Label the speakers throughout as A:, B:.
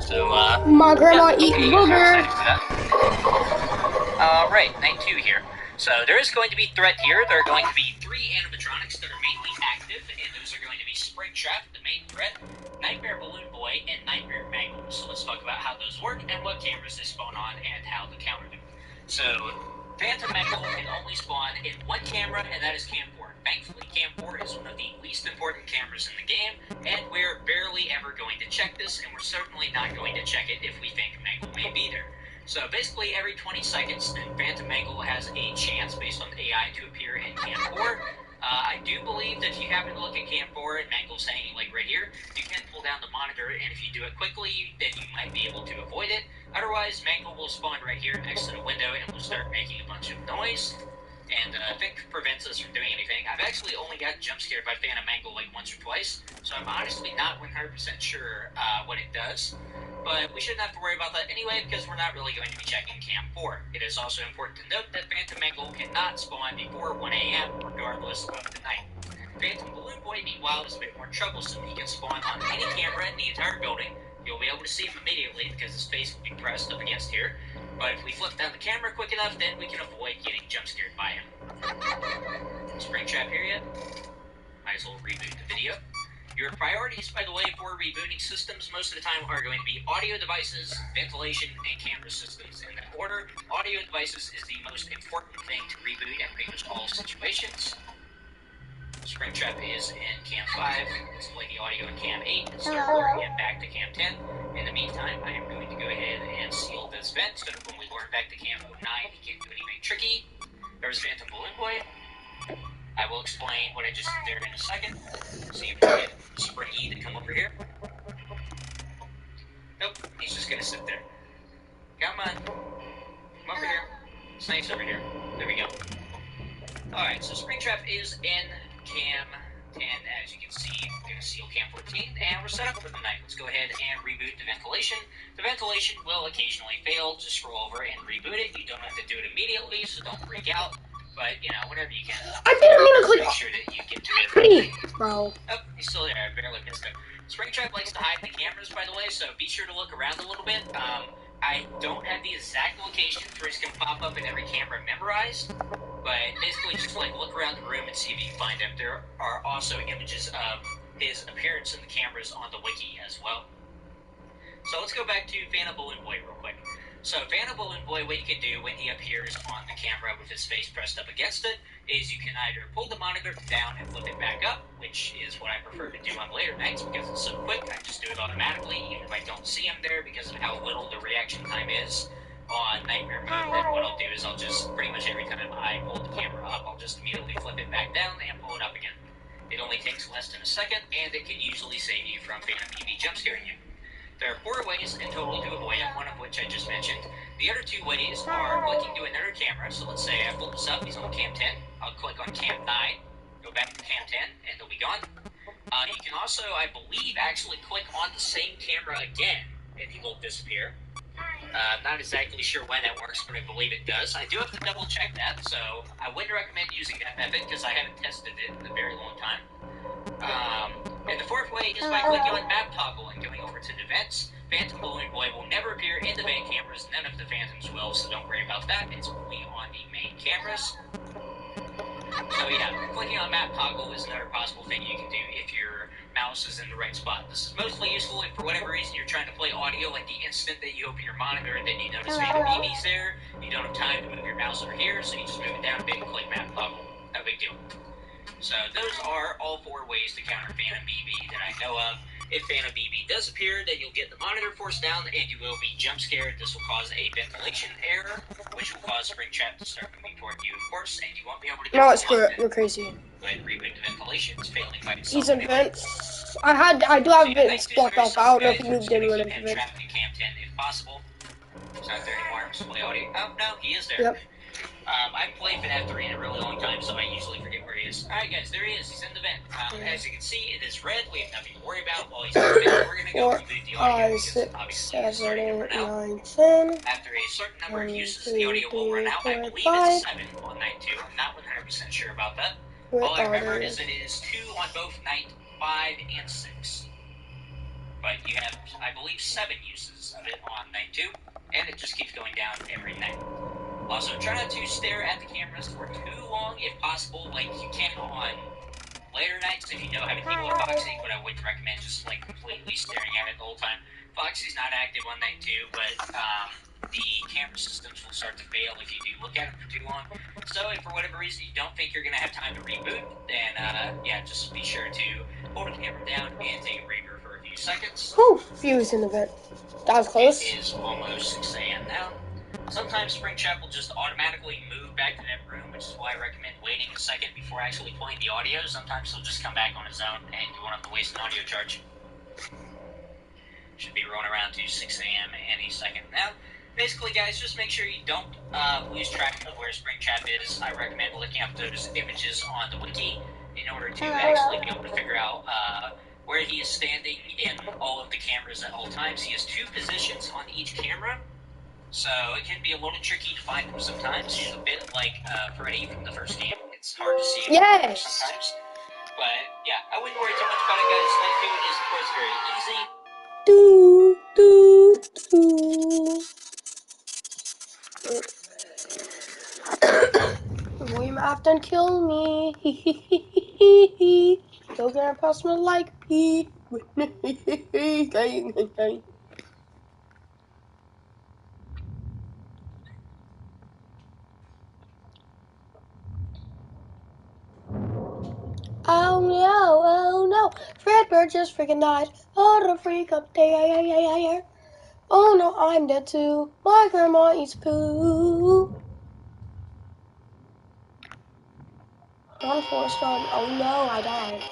A: So,
B: my grandma eat
A: okay,
B: booger.
A: Right, night 2 here. So, there is going to be threat here. There are going to be 3 animatronics that are mainly active, and those are going to be Springtrap, the main threat, Nightmare Balloon Boy, and Nightmare Mangle. So, let's talk about how those work and what cameras they spawn on and how to counter them. So, Phantom Mangle can only spawn in one camera, and that is Cam 4. Thankfully, Cam 4 is one of the least important cameras in the game, and we're barely ever going to check this, and we're certainly not going to check it if we think Mangle may be there. So basically, every 20 seconds, then Phantom Mangle has a chance, based on the AI, to appear in Cam 4. I do believe that if you happen to look at Cam 4 and Mangle's hanging like right here, you can pull down the monitor, and if you do it quickly, then you might be able to avoid it. Otherwise, Mangle will spawn right here next to the window and will start making a bunch of noise. And I think prevents us from doing anything. I've actually only gotten jump scared by Phantom Mangle like once or twice, so I'm honestly not 100% sure what it does. But we shouldn't have to worry about that anyway, because we're not really going to be checking Cam 4. It is also important to note that Phantom Mangle cannot spawn before 1 a.m. regardless of the night. Phantom Balloon Boy, meanwhile, is a bit more troublesome. He can spawn on any camera in the entire building. You'll be able to see him immediately because his face will be pressed up against here. But if we flip down the camera quick enough, then we can avoid getting jump scared by him. Springtrap here yet? Might as well reboot the video. Your priorities, by the way, for rebooting systems most of the time are going to be audio devices, ventilation, and camera systems in that order. Audio devices is the most important thing to reboot in pretty much all situations. Springtrap is in Cam 5. Let's play the audio in Cam 8 and start luring it back to Cam 10. In the meantime, I am going to go ahead and seal this vent so that when we lure it back to Cam 09, he can't do anything tricky. There's Phantom Balloon Boy. I will explain what I just did there in a second. See if we can get Spring E to come over here. Nope, he's just gonna sit there. Come on. Come over here. It's nice over here. There we go. Alright, so Springtrap is in Cam 10, as you can see. We're gonna seal Cam 14, and we're set up for the night. Let's go ahead and reboot the ventilation. The ventilation will occasionally fail. Just scroll over and reboot it. You don't have to do it immediately, so don't freak out. But, you know, whenever you can.
B: I didn't mean to click.
A: Make sure that you get to it.
B: Bro.
A: Oh, he's still there. I barely missed him. Springtrap likes to hide the cameras, by the way, so be sure to look around a little bit. I don't have the exact location where he's going to pop up in every camera memorized, but basically just like look around the room and see if you can find him. There are also images of his appearance in the cameras on the wiki as well. So let's go back to Phantom Balloon Boy real quick. So Phantom Balloon Boy, what you can do when he appears on the camera with his face pressed up against it is you can either pull the monitor down and flip it back up, which is what I prefer to do on later nights because it's so quick. I just do it automatically, even if I don't see him there because of how little the reaction time is on Nightmare Mode. Then what I'll do is I'll just, pretty much every time I pull the camera up, I'll just immediately flip it back down and pull it up again. It only takes less than a second, and it can usually save you from Phantom BB jump scaring you. There are 4 ways in total to avoid it, one of which I just mentioned. The other 2 ways are clicking to another camera. So let's say I pull this up, he's on Cam 10. I'll click on Cam 9, go back to Cam 10, and he'll be gone. You can also, I believe, actually click on the same camera again, and he will disappear. I'm not exactly sure when that works, but I believe it does. I do have to double check that, so I wouldn't recommend using that method because I haven't tested it in a very long time. And the 4th way is by clicking on map toggle and going over to the vents. Phantom Balloon Boy will never appear in the vent cameras. None of the Phantoms will, so don't worry about that. It's only on the main cameras. So yeah, clicking on map toggle is another possible thing you can do if your mouse is in the right spot. This is mostly useful if for whatever reason you're trying to play audio like the instant that you open your monitor and then you notice Phantom BB's there. You don't have time to move your mouse over here, so you just move it down a bit and click map toggle. No big deal. So those are all 4 ways to counter Phantom BB that I know of. If Phantom BB does appear, then you'll get the monitor forced down and you will be jump scared. This will cause a ventilation error, which will cause Springtrap to start moving toward you, of course, and you won't be able to get
B: No, screw it. You're crazy.
A: Go ahead and reboot the ventilation. It's failing by itself.
B: He's in vents. I do have vents blocked off. I don't know if he moved anyone into vents.
A: Trapped in Cam 10 if possible. He's not there anymore. I'm just play audio. Oh, no, he is there.
B: Yep.
A: I've played Fnaf 3 in a really long time, so I usually forget where he is. Alright guys, there he is. He's in the vent. As you can see, it is red. We have nothing to worry about while he's in the vent. We're going to go reboot the audio because obviously it's starting to run out.
B: 9, 10.
A: After a certain number of uses, the audio will run out. I believe it's 7 on night 2. I'm not 100% sure about that. All I remember is it is 2 on both night 5 and 6. but you have, I believe, 7 uses of it on night 2, and it just keeps going down every night. Also, try not to stare at the cameras for too long if possible, like you can on later nights if you know how to deal with Foxy, but I wouldn't recommend just like completely staring at it the whole time. Foxy's not active on night 2, but the camera systems will start to fail if you do look at it for too long. So if for whatever reason you don't think you're going to have time to reboot, then yeah, just be sure to hold the camera down and take a breather for a few seconds.
B: Whew, views in the bit. That was close.
A: It is almost 6 a.m. now. Sometimes Springtrap will just automatically move back to that room, which is why I recommend waiting a second before actually playing the audio. Sometimes he'll just come back on his own and you won't have to waste an audio charge. Should be rolling around to 6 a.m. any second now. Basically, guys, just make sure you don't lose track of where Springtrap is. I recommend looking up those images on the wiki in order to actually be able to figure out where he is standing in all of the cameras at all times. He has 2 positions on each camera. So it can be a little tricky to find him sometimes. He's a bit like Freddy from the first game. It's hard to see him sometimes. But yeah, I wouldn't worry too much about it, guys. Night 2 is, of course, very easy.
B: Boy, you might have to kill me. You're gonna pass me like me. Oh no, Fredbird just freaking died. Oh, the freak up there. Oh no, I'm dead too. My grandma eats poo. On Forrest Gump. Oh no, I died.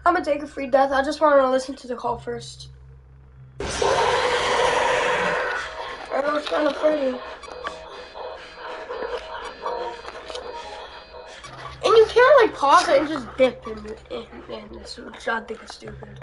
B: I'm gonna take a free death. I just want to listen to the call first. I know it's kind of pretty. And you can't like pause it and just dip in this, which I think is stupid.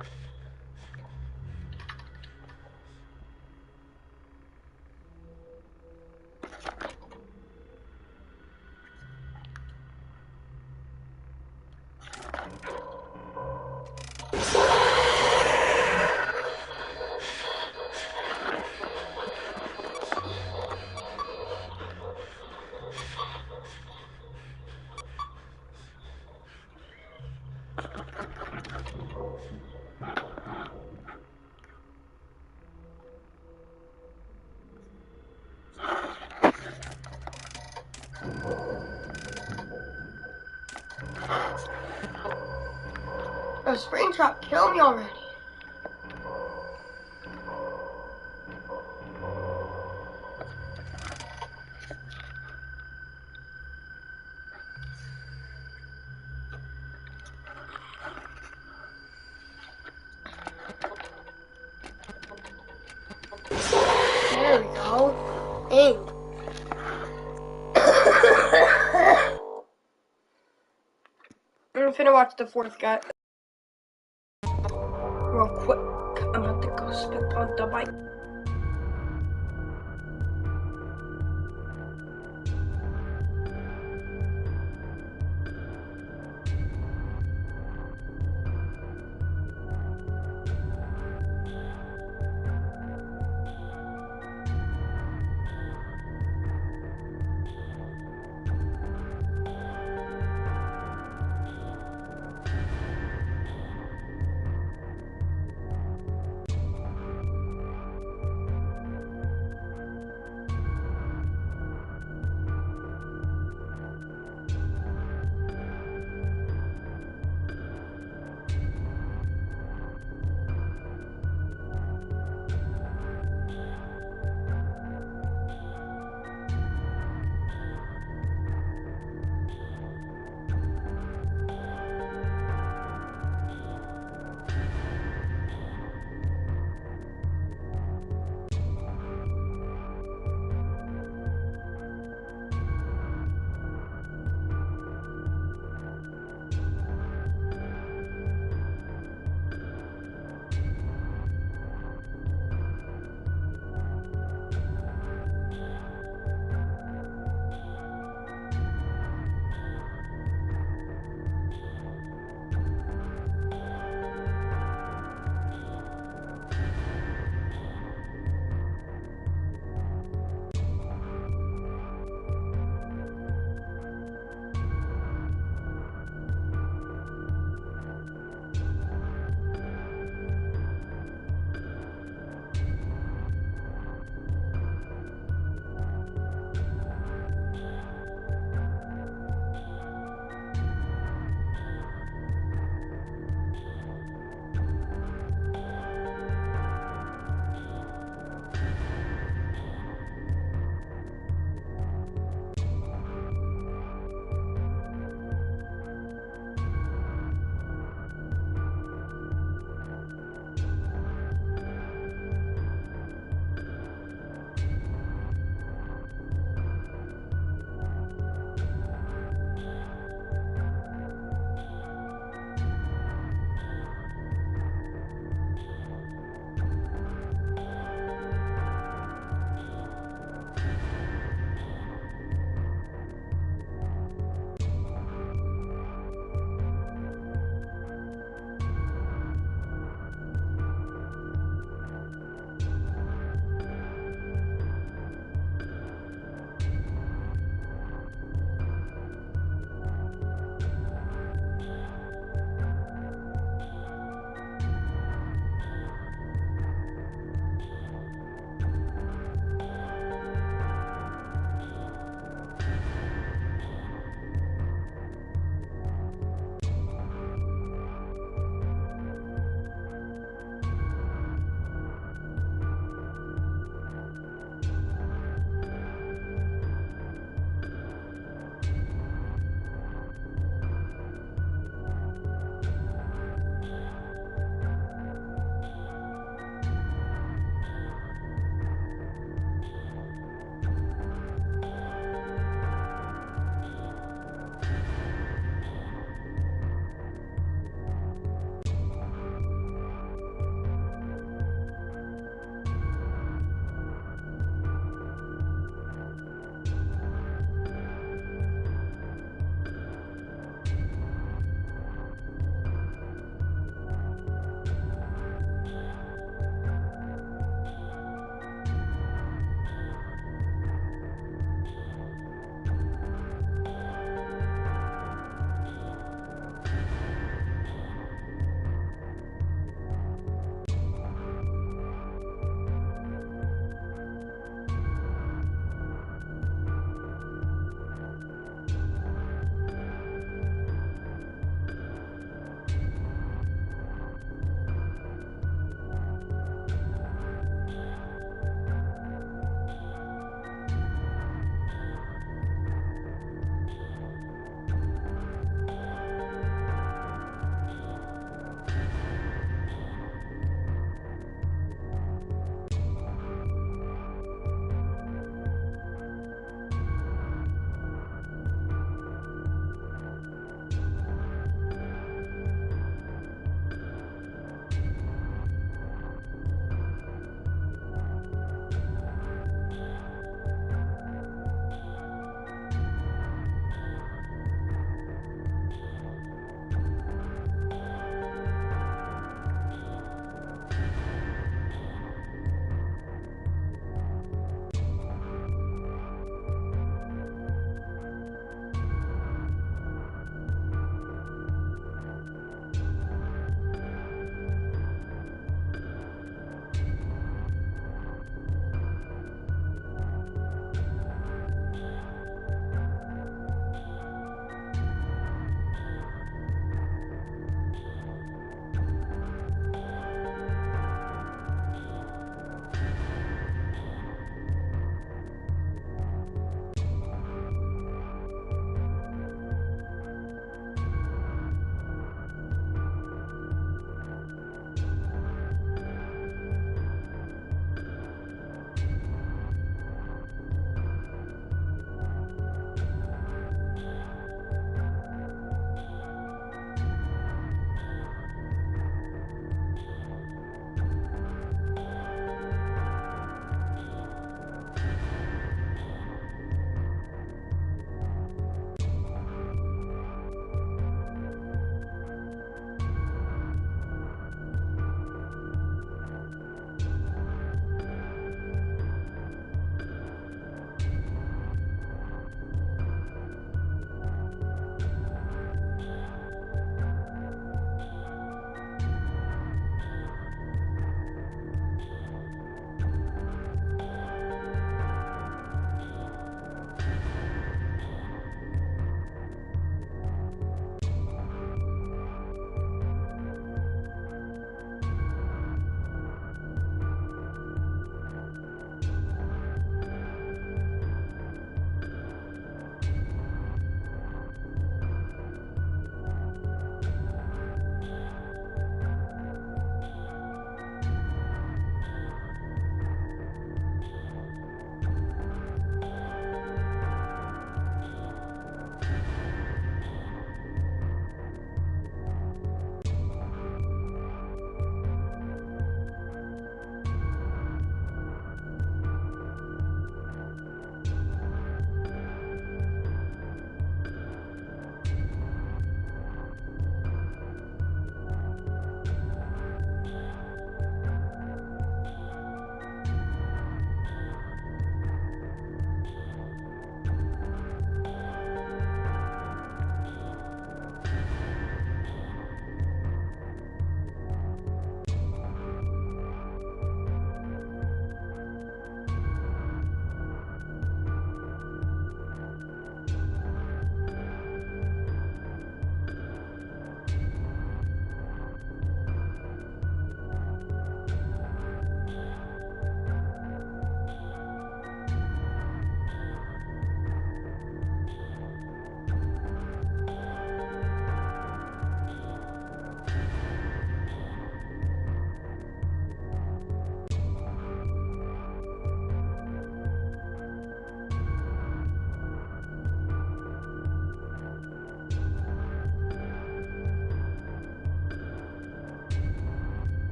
B: Oh, Springtrap, kill me already. There we go. Hey. I'm finna watch the 4th guy. Real quick. I'm about to go spit on the mic.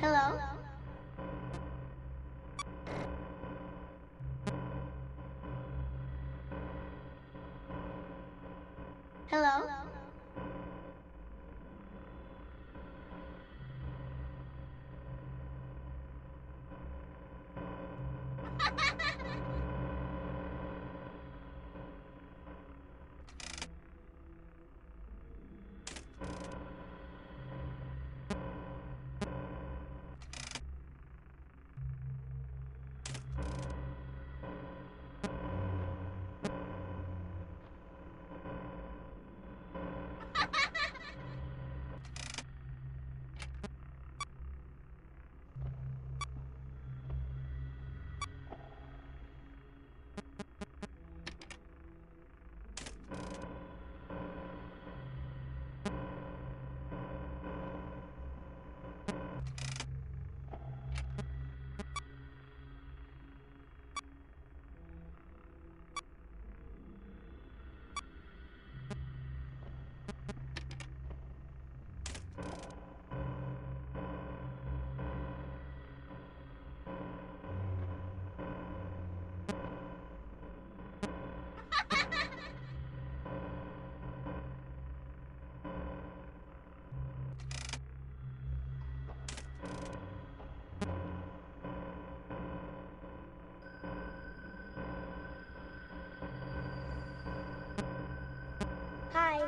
B: Hello? Hello? Hi.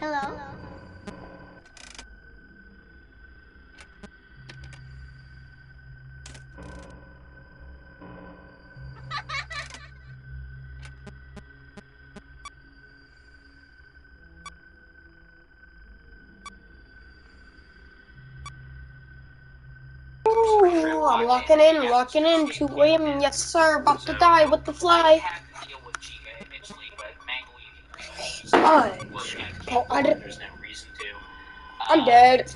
B: Hello? Ooh, I'm locking in, 2 a.m. Yes, sir, about to die with the fly.
A: Have to deal with Chica eventually, but Mangle, you can just
B: Oh, I didn't.
A: there's no reason to.
B: I'm dead.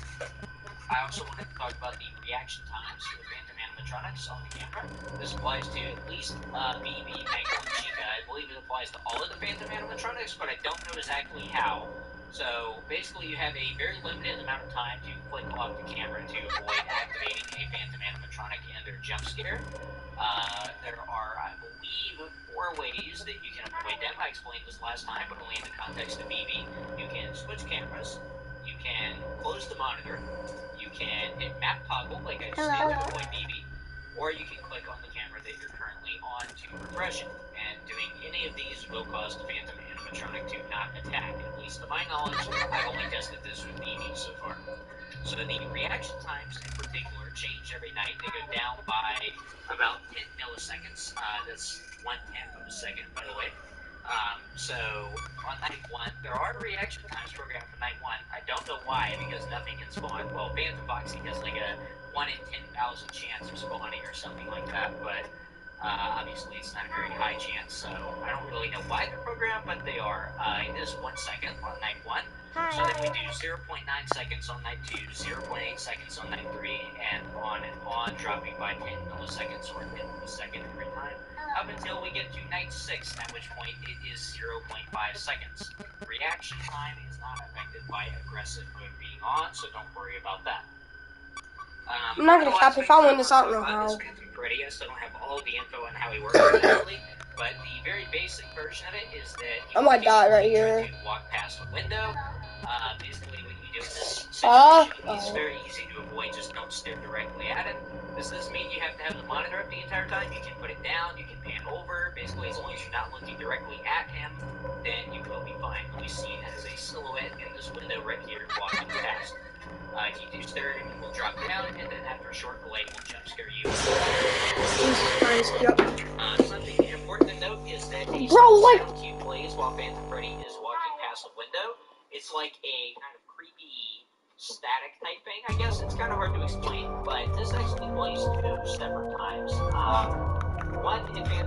A: I also wanted to talk about the reaction times for the Phantom animatronics on the camera. This applies to at least BB, Mangle, and Chica. I believe it applies to all of the Phantom animatronics, but I don't know exactly how. So basically, you have a very limited amount of time to flick off the camera to avoid activating a Phantom animatronic and their jump scare. There are, I believe, 4 ways that you can avoid them. I explained this last time, but only in the context of BB. You can switch cameras. You can close the monitor. You can hit map toggle, like I just did, to avoid BB. Or you can click on the camera that you're currently on to refresh it. And doing any of these will cause the Phantom animatronic to not attack. At least to my knowledge, I've only tested this with BB so far. So the reaction times in particular change every night. They go down by about 10 milliseconds. That's 1/10 of a second, by the way. So on night 1, there are reaction times programmed for night 1. I don't know why, because nothing can spawn. Well, Phantom Foxy has like a 1 in 10,000 chance of spawning or something like that, but obviously it's not a very high chance, so I don't really know why they're programmed, but they are. It is 1 second on night 1. So then we do 0.9 seconds on night 2, 0.8 seconds on night 3, and on, dropping by 10 milliseconds or 10th of a second every time, up until we get to night 6, at which point it is 0.5 seconds. Reaction time is not affected by aggressive mode being on, so don't worry about that.
B: I'm not gonna cap if I win this, I don't know how.
A: Freddy, I still don't have all the info on how he works exactly, but the very basic version of it is that
B: I might die right here.
A: to walk past the window. Basically, what you do in this situation is very easy to avoid. Just don't stare directly at him. Does this mean you have to have the monitor up the entire time? You can put it down. You can pan over. Basically, as long as you're not looking directly at him, then you will be fine. You'll be seen as a silhouette in this window right here walking past. If you do stare at him, he will drop down, and then after a short delay, will jump scare you.
B: Jesus Christ, yep.
A: Something important to note is that a sound cue plays while Phantom Freddy is walking past the window. It's like a kind of creepy static typing, I guess. It's kind of hard to explain, but this actually plays two separate times. One advantage